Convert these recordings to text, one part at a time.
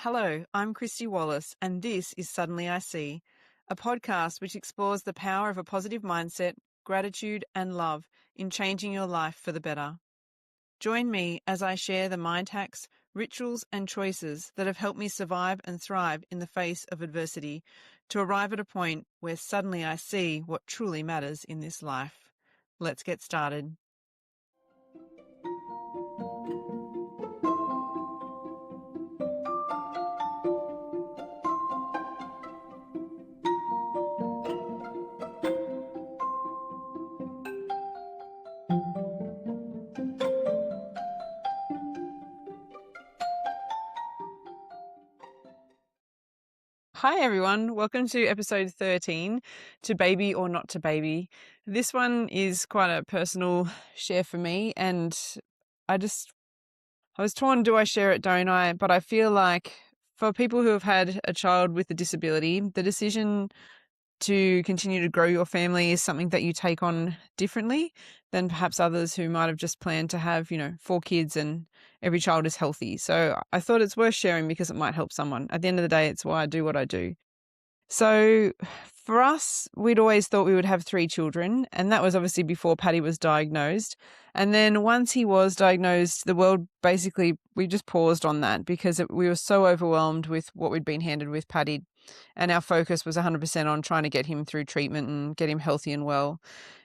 Hello, I'm Kristy Wallace, and this is Suddenly I See, a podcast which explores the power of a positive mindset, gratitude, and love in changing your life for the better. Join me as I share the mind hacks, rituals, and choices that have helped me survive and thrive in the face of adversity to arrive at a point where suddenly I see what truly matters in this life. Let's get started. Hi everyone, welcome to episode 13, To Baby or Not to Baby. This one is quite a personal share for me, and I was torn, do I share it, don't I? But I feel like for people who have had a child with a disability, the decision to continue to grow your family is something that you take on differently than perhaps others who might have just planned to have, 4 kids and every child is healthy. So I thought it's worth sharing because it might help someone. At the end of the day, it's why I do what I do. So for us, we'd always thought we would have 3 children, and that was obviously before Paddy was diagnosed. And then once he was diagnosed, the world basically, we just paused on that because we were so overwhelmed with what we'd been handed with Paddy. And our focus was 100% on trying to get him through treatment and get him healthy and well.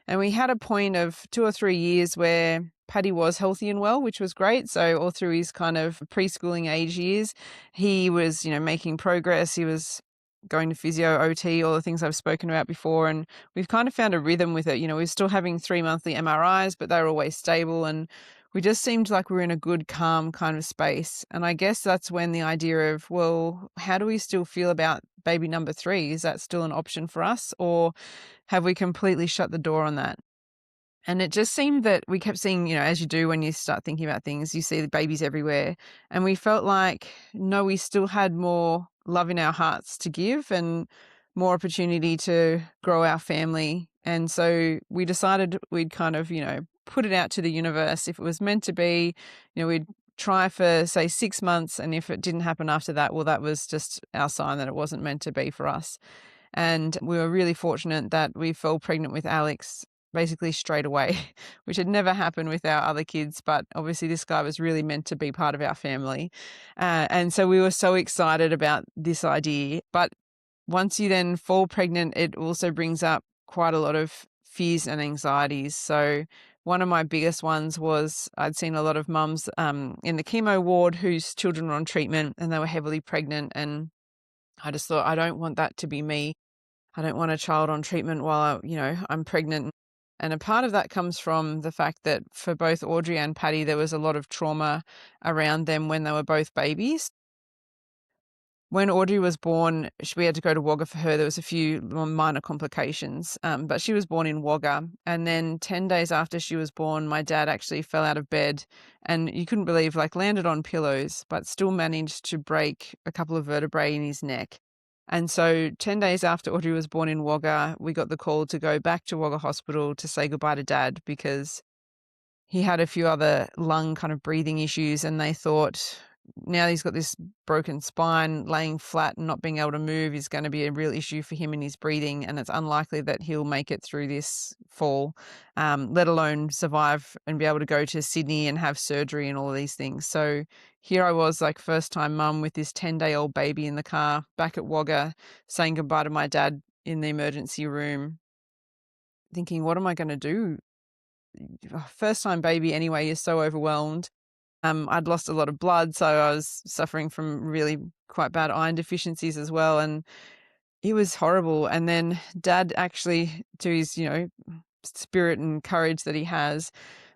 And we had a point of 2 or 3 years where Paddy was healthy and well, which was great. So all through his kind of preschooling age years, he was, making progress. He was going to physio, OT, all the things I've spoken about before. And we've kind of found a rhythm with it. We're still having 3 monthly MRIs, but they're always stable. And we just seemed like we were in a good, calm kind of space. And I guess that's when the idea of, well, how do we still feel about baby number 3? Is that still an option for us? Or have we completely shut the door on that? And it just seemed that we kept seeing, as you do when you start thinking about things, you see the babies everywhere. And we felt like, no, we still had more love in our hearts to give and more opportunity to grow our family. And so we decided we'd kind of, put it out to the universe. If it was meant to be, we'd try for, say, 6 months. And if it didn't happen after that, well, that was just our sign that it wasn't meant to be for us. And we were really fortunate that we fell pregnant with Alex basically straight away, which had never happened with our other kids. But obviously this guy was really meant to be part of our family. And so we were so excited about this idea. But once you then fall pregnant, it also brings up quite a lot of fears and anxieties. So one of my biggest ones was I'd seen a lot of mums in the chemo ward whose children were on treatment and they were heavily pregnant. And I just thought, I don't want that to be me. I don't want a child on treatment while, I'm pregnant. And a part of that comes from the fact that for both Audrey and Paddy, there was a lot of trauma around them when they were both babies. When Audrey was born, we had to go to Wagga for her. There was a few minor complications, but she was born in Wagga. And then 10 days after she was born, my dad actually fell out of bed and you couldn't believe, landed on pillows, but still managed to break a couple of vertebrae in his neck. And so 10 days after Audrey was born in Wagga, we got the call to go back to Wagga Hospital to say goodbye to Dad because he had a few other lung kind of breathing issues, and they thought now he's got this broken spine, laying flat and not being able to move is going to be a real issue for him in his breathing, and it's unlikely that he'll make it through this fall, let alone survive and be able to go to Sydney and have surgery and all of these things. So here I was, first time mum with this 10-day-old baby in the car back at Wagga, saying goodbye to my dad in the emergency room, thinking, what am I going to do? First time baby anyway, you're so overwhelmed. I'd lost a lot of blood, so I was suffering from really quite bad iron deficiencies as well, and it was horrible. And then Dad actually, to his, spirit and courage that he has,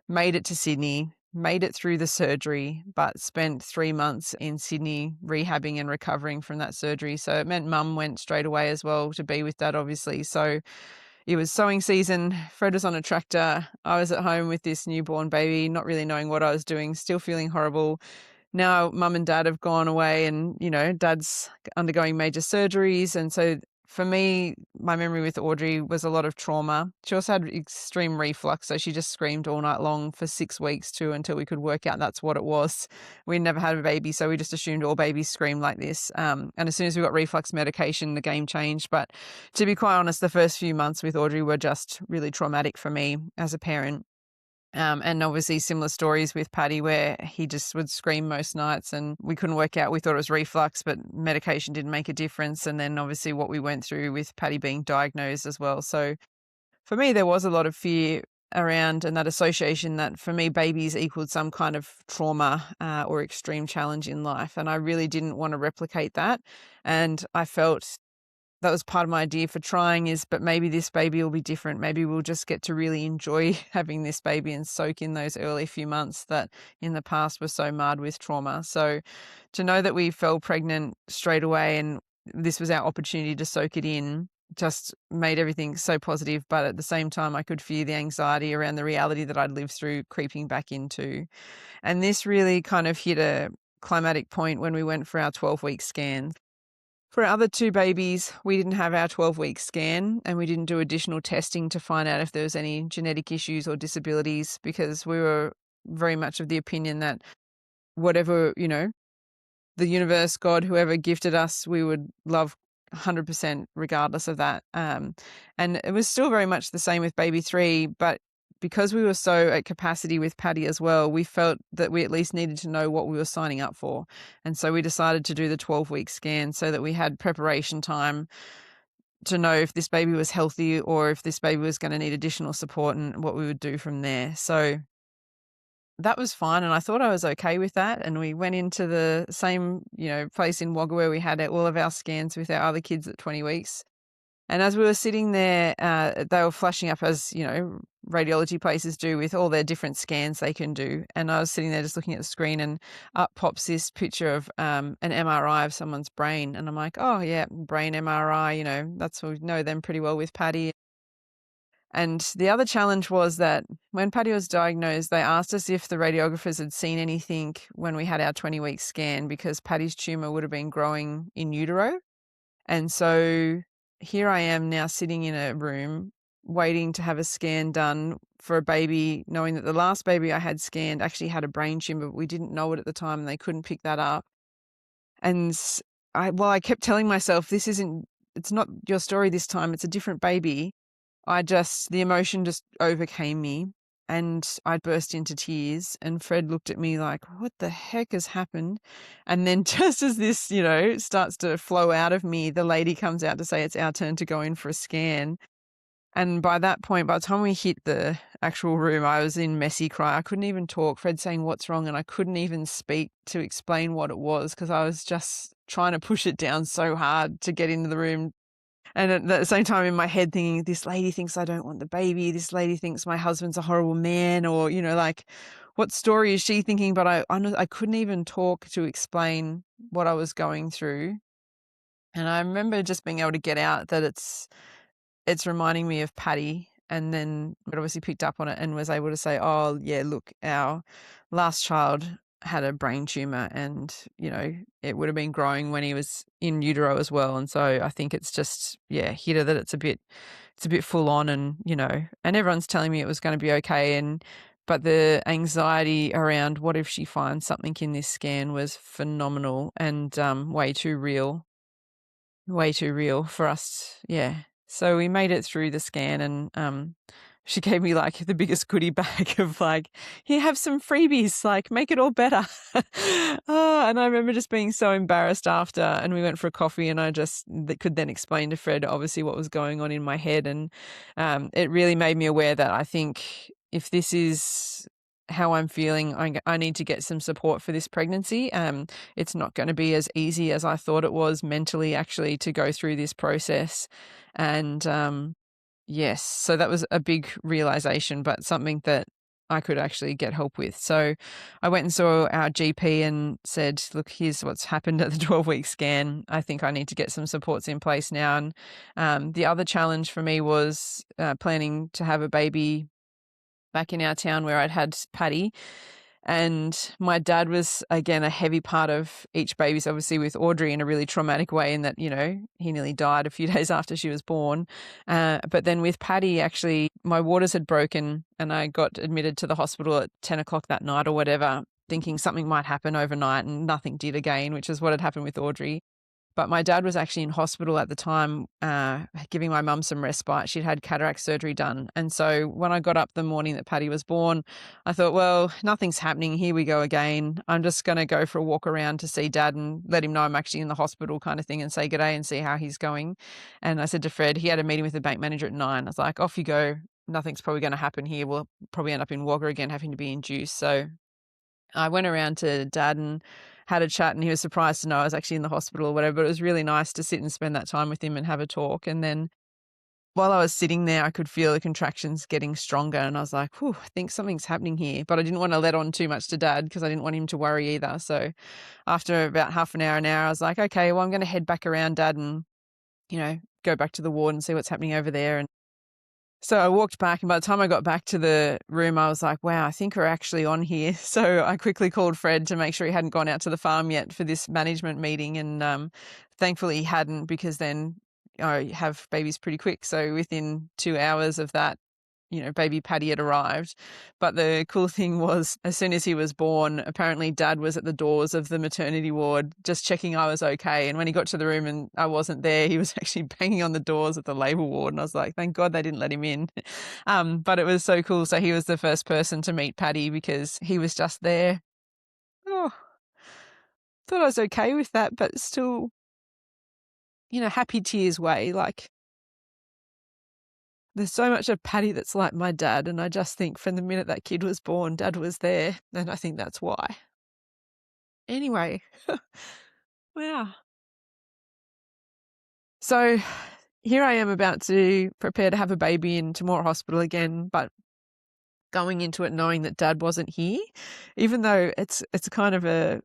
made it to Sydney, made it through the surgery, but spent 3 months in Sydney rehabbing and recovering from that surgery. So it meant Mum went straight away as well to be with Dad, obviously. So it was sowing season. Fred was on a tractor. I was at home with this newborn baby, not really knowing what I was doing, still feeling horrible. Now Mum and Dad have gone away and, Dad's undergoing major surgeries. And so for me, my memory with Audrey was a lot of trauma. She also had extreme reflux, so she just screamed all night long for 6 weeks too, until we could work out that's what it was. We never had a baby, so we just assumed all babies scream like this. And as soon as we got reflux medication, the game changed. But to be quite honest, the first few months with Audrey were just really traumatic for me as a parent. And obviously similar stories with Paddy, where he just would scream most nights and we couldn't work out. We thought it was reflux, but medication didn't make a difference. And then obviously what we went through with Paddy being diagnosed as well. So for me, there was a lot of fear around, and that association that for me, babies equaled some kind of trauma or extreme challenge in life. And I really didn't want to replicate that. And I felt that was part of my idea for trying is, but maybe this baby will be different. Maybe we'll just get to really enjoy having this baby and soak in those early few months that in the past were so marred with trauma. So to know that we fell pregnant straight away and this was our opportunity to soak it in just made everything so positive. But at the same time, I could feel the anxiety around the reality that I'd lived through creeping back into. And this really kind of hit a climatic point when we went for our 12-week scans. For our other two babies, we didn't have our 12-week scan and we didn't do additional testing to find out if there was any genetic issues or disabilities, because we were very much of the opinion that whatever, the universe, God, whoever gifted us, we would love 100% regardless of that. And it was still very much the same with baby 3, but because we were so at capacity with Paddy as well, we felt that we at least needed to know what we were signing up for. And so we decided to do the 12-week scan so that we had preparation time to know if this baby was healthy or if this baby was going to need additional support and what we would do from there. So that was fine. And I thought I was okay with that. And we went into the same, place in Wagga where we had all of our scans with our other kids at 20 weeks. And as we were sitting there, they were flashing up as, radiology places do with all their different scans they can do. And I was sitting there just looking at the screen and up pops this picture of an MRI of someone's brain. And I'm like, oh, yeah, brain MRI, that's we know them pretty well with Paddy. And the other challenge was that when Paddy was diagnosed, they asked us if the radiographers had seen anything when we had our 20-week scan, because Paddy's tumour would have been growing in utero. And so here I am now sitting in a room waiting to have a scan done for a baby, knowing that the last baby I had scanned actually had a brain tumor, but we didn't know it at the time and they couldn't pick that up. And I kept telling myself, it's not your story this time, it's a different baby. The emotion just overcame me and I burst into tears, and Fred looked at me like, what the heck has happened? And then just as this, starts to flow out of me, the lady comes out to say it's our turn to go in for a scan. And by that point, by the time we hit the actual room, I was in messy cry. I couldn't even talk. Fred saying what's wrong, and I couldn't even speak to explain what it was because I was just trying to push it down so hard to get into the room. And at the same time in my head thinking, this lady thinks I don't want the baby. This lady thinks my husband's a horrible man, or, what story is she thinking? But I couldn't even talk to explain what I was going through. And I remember just being able to get out that it's reminding me of Paddy. And then I obviously picked up on it and was able to say, oh, yeah, look, our last child had a brain tumor and, it would have been growing when he was in utero as well. And so I think it's just, hit her that it's a bit full on and, and everyone's telling me it was going to be okay. But the anxiety around what if she finds something in this scan was phenomenal and way too real for us. Yeah. So we made it through the scan and she gave me like the biggest goodie bag of like, here, have some freebies, like make it all better. And I remember just being so embarrassed after, and we went for a coffee and I just could then explain to Fred obviously what was going on in my head. And it really made me aware that I think if this is how I'm feeling, I need to get some support for this pregnancy. It's not going to be as easy as I thought it was mentally actually to go through this process. And yes, so that was a big realization, but something that I could actually get help with. So I went and saw our GP and said, look, here's what's happened at the 12-week scan. I think I need to get some supports in place now. And the other challenge for me was planning to have a baby back in our town where I'd had Paddy. And my dad was, again, a heavy part of each baby's, obviously with Audrey in a really traumatic way in that, he nearly died a few days after she was born. But then with Patty, actually, my waters had broken and I got admitted to the hospital at 10 o'clock that night or whatever, thinking something might happen overnight, and nothing did again, which is what had happened with Audrey. But my dad was actually in hospital at the time, giving my mum some respite. She'd had cataract surgery done. And so when I got up the morning that Patty was born, I thought, well, nothing's happening. Here we go again. I'm just going to go for a walk around to see Dad and let him know I'm actually in the hospital kind of thing, and say g'day and see how he's going. And I said to Fred, he had a meeting with the bank manager at 9. I was like, off you go. Nothing's probably going to happen here. We'll probably end up in Wagga again, having to be induced. So I went around to Dad and had a chat, and he was surprised to know I was actually in the hospital or whatever. But it was really nice to sit and spend that time with him and have a talk. And then while I was sitting there, I could feel the contractions getting stronger, and I was like, whew, I think something's happening here. But I didn't want to let on too much to Dad because I didn't want him to worry either. So after about half an hour, I was like, okay, well, I'm going to head back around, Dad, and, go back to the ward and see what's happening over there. And so I walked back, and by the time I got back to the room, I was like, wow, I think we're actually on here. So I quickly called Fred to make sure he hadn't gone out to the farm yet for this management meeting. And thankfully he hadn't, because then I have babies pretty quick. So within 2 hours of that, baby Patty had arrived. But the cool thing was, as soon as he was born, apparently Dad was at the doors of the maternity ward just checking I was okay. And when he got to the room and I wasn't there, he was actually banging on the doors of the labour ward. And I was like, thank God they didn't let him in. But it was so cool. So he was the first person to meet Patty because he was just there. Oh, thought I was okay with that, but still, happy tears way. Like, there's so much of Patty that's like my dad, and I just think from the minute that kid was born, Dad was there, and I think that's why. Anyway, wow. So here I am about to prepare to have a baby in Temora Hospital again, but going into it knowing that Dad wasn't here, even though it's kind of a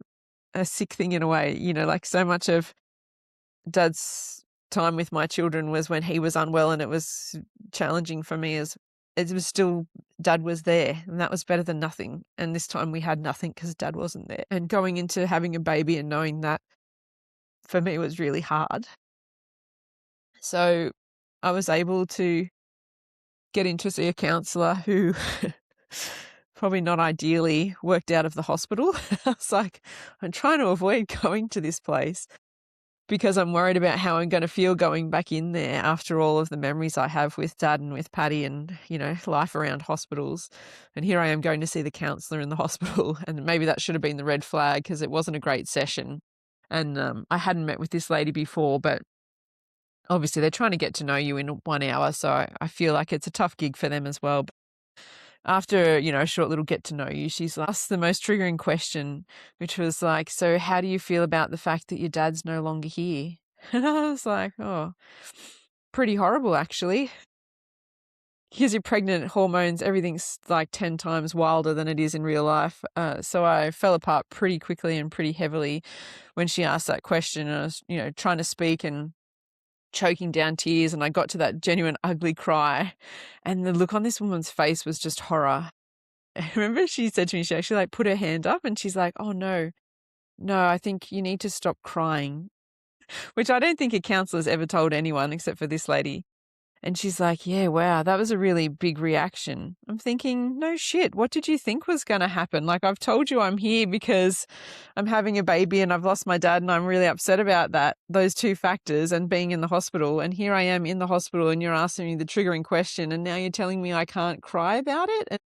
sick thing in a way, like so much of Dad's time with my children was when he was unwell, and it was challenging for me. As it was still, Dad was there, and that was better than nothing. And this time we had nothing because Dad wasn't there. And going into having a baby and knowing that, for me, was really hard. So I was able to get in to see a counsellor who probably not ideally worked out of the hospital. I was like, I'm trying to avoid going to this place because I'm worried about how I'm going to feel going back in there after all of the memories I have with Dad and with Patty and, life around hospitals. And here I am going to see the counsellor in the hospital, and maybe that should have been the red flag because it wasn't a great session. And I hadn't met with this lady before, but obviously they're trying to get to know you in 1 hour, so I feel like it's a tough gig for them as well. But after, a short little get to know you, she's asked the most triggering question, which was like, so how do you feel about the fact that your dad's no longer here? And I was like, oh, pretty horrible, actually. Because you're pregnant, hormones, everything's like 10 times wilder than it is in real life. So I fell apart pretty quickly and pretty heavily when she asked that question. And I was, trying to speak and choking down tears, and I got to that genuine ugly cry, and the look on this woman's face was just horror. I remember she said to me, she actually put her hand up and she's like, oh no, I think you need to stop crying, which I don't think a counsellor's ever told anyone except for this lady. And she's like, yeah, wow, that was a really big reaction. I'm thinking, no shit, what did you think was going to happen? Like, I've told you I'm here because I'm having a baby and I've lost my dad and I'm really upset about that, those two factors, and being in the hospital. And here I am in the hospital and you're asking me the triggering question, and now you're telling me I can't cry about it? And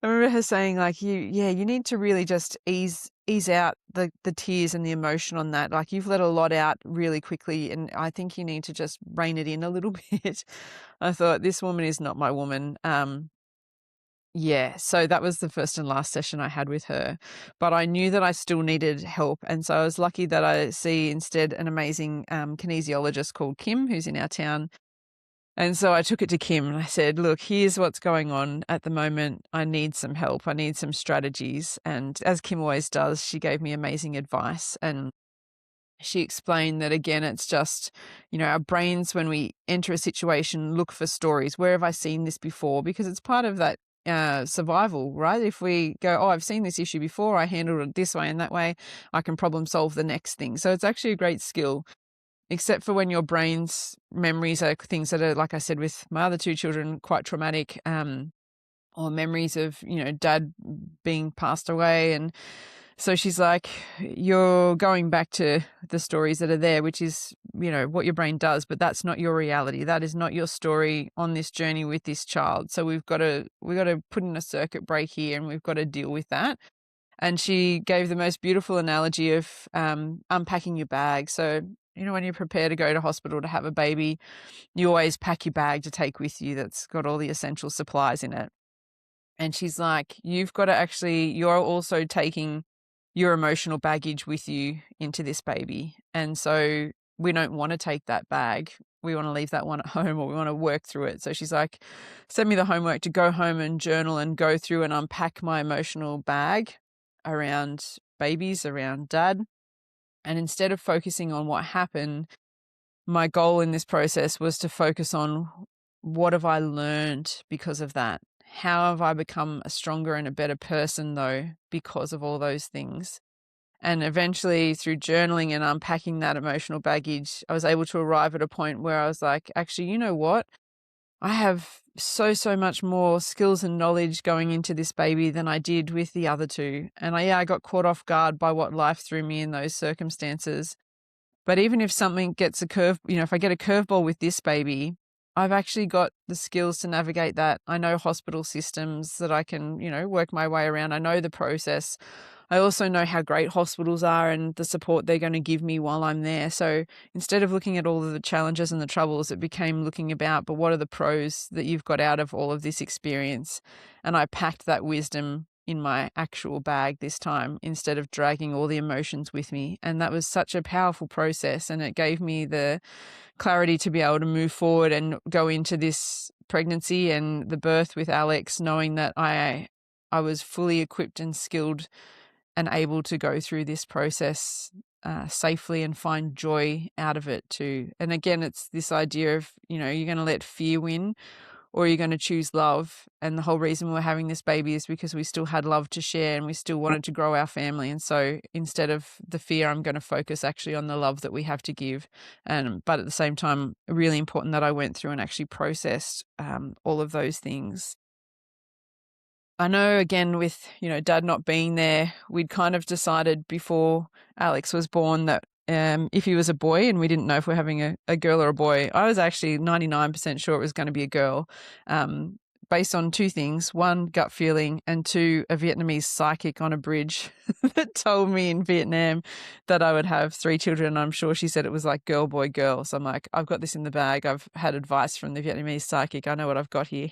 I remember her saying, like, you need to really just ease out the tears and the emotion on that. Like, you've let a lot out really quickly, and I think you need to just rein it in a little bit. I thought, this woman is not my woman. So that was the first and last session I had with her. But I knew that I still needed help. And so I was lucky that I see instead an amazing kinesiologist called Kim, who's in our town. And so I took it to Kim and I said, look, here's what's going on at the moment. I need some help. I need some strategies. And as Kim always does, she gave me amazing advice. And she explained that, again, it's just, our brains, when we enter a situation, look for stories. Where have I seen this before? Because it's part of that survival, right? If we go, oh, I've seen this issue before, I handled it this way and that way, I can problem solve the next thing. So it's actually a great skill, except for when your brain's memories are things that are, like I said, with my other two children, quite traumatic, or memories of, dad being passed away. And so she's like, you're going back to the stories that are there, which is, what your brain does, but that's not your reality. That is not your story on this journey with this child. So we've got to put in a circuit break here, and we've got to deal with that. And she gave the most beautiful analogy of unpacking your bag. So, when you prepare to go to hospital to have a baby, you always pack your bag to take with you that's got all the essential supplies in it. And she's like, you've got to you're also taking your emotional baggage with you into this baby. And so we don't want to take that bag. We want to leave that one at home, or we want to work through it. So she's like, send me the homework to go home and journal and go through and unpack my emotional bag around babies, around dad. And instead of focusing on what happened, my goal in this process was to focus on, what have I learned because of that? How have I become a stronger and a better person, though, because of all those things? And eventually, through journaling and unpacking that emotional baggage, I was able to arrive at a point where I was like, actually, you know what? I have so much more skills and knowledge going into this baby than I did with the other two. And I got caught off guard by what life threw me in those circumstances. But even if something gets if I get a curveball with this baby, I've actually got the skills to navigate that. I know hospital systems that I can, work my way around. I know the process. I also know how great hospitals are and the support they're going to give me while I'm there. So instead of looking at all of the challenges and the troubles, it became looking about, but what are the pros that you've got out of all of this experience? And I packed that wisdom in my actual bag this time, instead of dragging all the emotions with me. And that was such a powerful process, and it gave me the clarity to be able to move forward and go into this pregnancy and the birth with Alex, knowing that I was fully equipped and skilled and able to go through this process safely and find joy out of it too. And again, it's this idea of, you're going to let fear win, or you're going to choose love. And the whole reason we're having this baby is because we still had love to share and we still wanted to grow our family. And so instead of the fear, I'm going to focus actually on the love that we have to give. But at the same time, really important that I went through and actually processed all of those things. I know, again, with, dad not being there, we'd kind of decided before Alex was born that if he was a boy, and we didn't know if we're having a girl or a boy, I was actually 99% sure it was going to be a girl, based on two things. One, gut feeling, and two, a Vietnamese psychic on a bridge that told me in Vietnam that I would have 3 children. I'm sure she said it was like girl, boy, girl. So I'm like, I've got this in the bag. I've had advice from the Vietnamese psychic. I know what I've got here.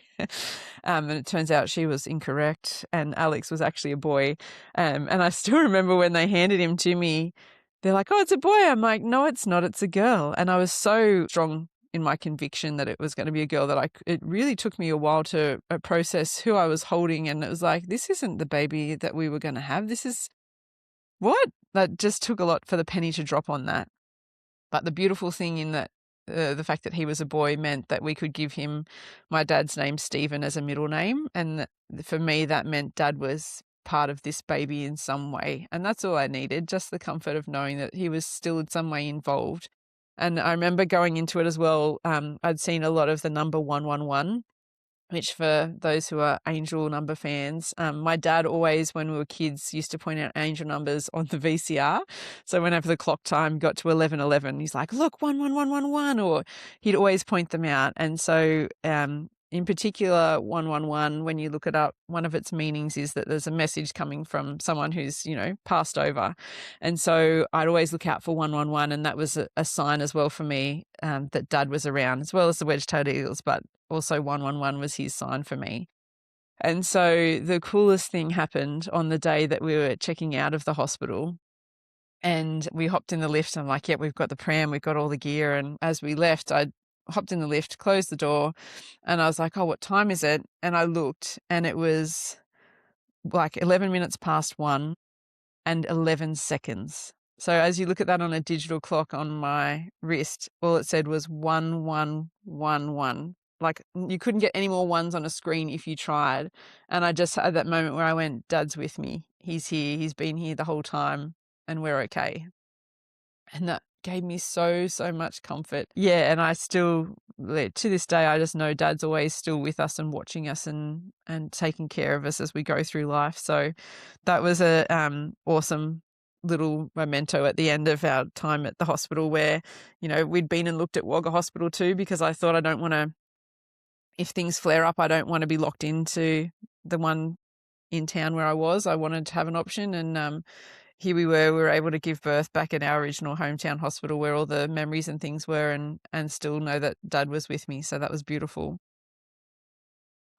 And it turns out she was incorrect, and Alex was actually a boy. And I still remember when they handed him to me, they're like, oh, it's a boy. I'm like, no, it's not. It's a girl. And I was so strong in my conviction that it was going to be a girl that it really took me a while to process who I was holding. And it was like, this isn't the baby that we were going to have. This is what? That just took a lot for the penny to drop on that. But the beautiful thing in that, the fact that he was a boy meant that we could give him my dad's name, Stephen, as a middle name. And for me, that meant dad was part of this baby in some way. And that's all I needed, just the comfort of knowing that he was still in some way involved. And I remember going into it as well, I'd seen a lot of the number 111, which for those who are angel number fans, my dad always, when we were kids, used to point out angel numbers on the VCR. So whenever the clock time got to 11:11, he's like, look, 11111, or he'd always point them out. And so in particular, 111, when you look it up, one of its meanings is that there's a message coming from someone who's, passed over. And so I'd always look out for 111, and that was a sign as well for me, that dad was around, as well as the wedge-tailed eagles, but also 111 was his sign for me. And so the coolest thing happened on the day that we were checking out of the hospital, and we hopped in the lift. I'm like, yep, we've got the pram, we've got all the gear. And as we left, I hopped in the lift, closed the door, and I was like, oh, what time is it? And I looked, and it was like 11 minutes past 1 and 11 seconds. So as you look at that on a digital clock on my wrist, all it said was 1111. Like, you couldn't get any more ones on a screen if you tried. And I just had that moment where I went, Dad's with me. He's here. He's been here the whole time, and we're okay. And that gave me so much comfort. Yeah, and I still, to this day, I just know Dad's always still with us and watching us and taking care of us as we go through life. So that was a awesome little memento at the end of our time at the hospital, where, you know, we'd been and looked at Wagga Hospital too, because I thought, I don't want to, if things flare up, I don't want to be locked into the one in town where I was. I wanted to have an option, and here we were able to give birth back in our original hometown hospital where all the memories and things were, and still know that Dad was with me. So that was beautiful.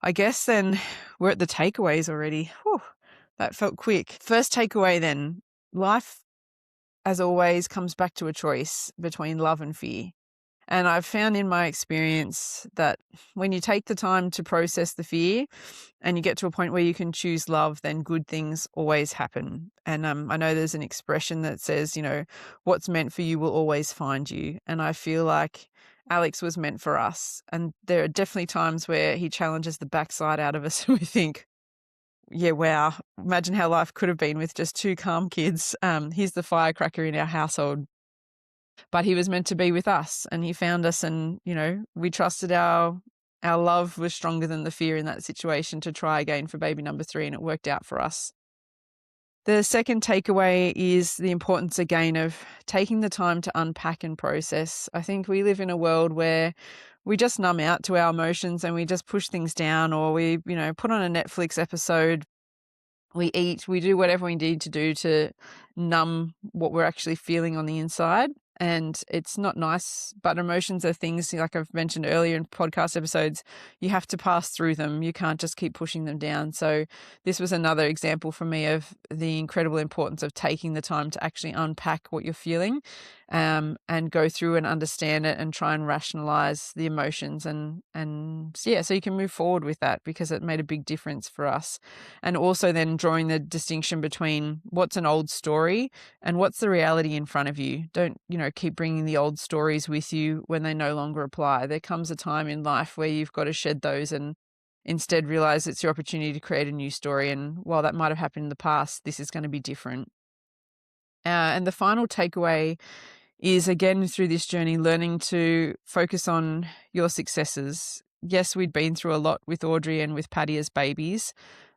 I guess then we're at the takeaways already. Whew, that felt quick. First takeaway then, life, as always, comes back to a choice between love and fear. And I've found in my experience that when you take the time to process the fear and you get to a point where you can choose love, then good things always happen. And I know there's an expression that says, you know, what's meant for you will always find you. And I feel like Alex was meant for us. And there are definitely times where he challenges the backside out of us and we think, yeah, wow, imagine how life could have been with just two calm kids. He's the firecracker in our household. But he was meant to be with us, and he found us, and, you know, we trusted our love was stronger than the fear in that situation to try again for baby number 3, and it worked out for us. The second takeaway is the importance again of taking the time to unpack and process. I think we live in a world where we just numb out to our emotions and we just push things down, or we, you know, put on a Netflix episode, we eat, we do whatever we need to do to numb what we're actually feeling on the inside. And it's not nice, but emotions are things, like I've mentioned earlier in podcast episodes, you have to pass through them. You can't just keep pushing them down. So this was another example for me of the incredible importance of taking the time to actually unpack what you're feeling, and go through and understand it and try and rationalize the emotions, and yeah, so you can move forward with that, because it made a big difference for us. And also then drawing the distinction between what's an old story and what's the reality in front of you. Don't, you know, keep bringing the old stories with you when they no longer apply. There comes a time in life where you've got to shed those and instead realize it's your opportunity to create a new story. And while that might have happened in the past, this is going to be different. And the final takeaway is, again, through this journey, learning to focus on your successes. Yes, we'd been through a lot with Audrey and with Paddy as babies,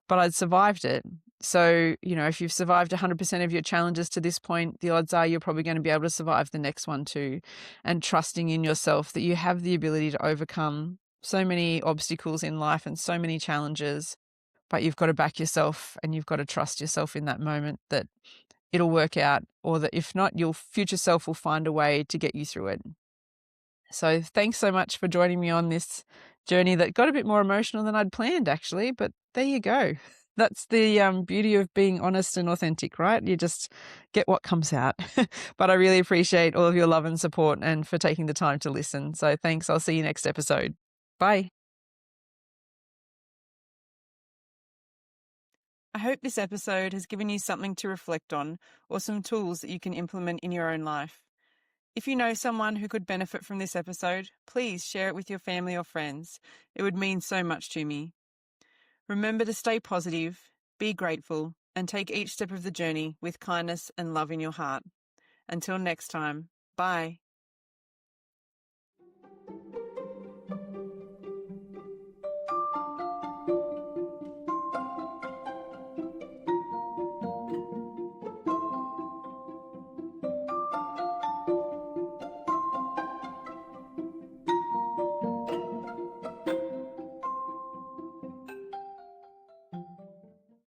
but I'd survived it. So, you know, if you've survived 100% of your challenges to this point, the odds are you're probably going to be able to survive the next one too. And trusting in yourself that you have the ability to overcome so many obstacles in life and so many challenges, but you've got to back yourself and you've got to trust yourself in that moment that it'll work out, or that if not, your future self will find a way to get you through it. So thanks so much for joining me on this journey that got a bit more emotional than I'd planned, actually, but there you go. That's the beauty of being honest and authentic, right? You just get what comes out. But I really appreciate all of your love and support and for taking the time to listen. So thanks. I'll see you next episode. Bye. I hope this episode has given you something to reflect on, or some tools that you can implement in your own life. If you know someone who could benefit from this episode, please share it with your family or friends. It would mean so much to me. Remember to stay positive, be grateful, and take each step of the journey with kindness and love in your heart. Until next time, bye.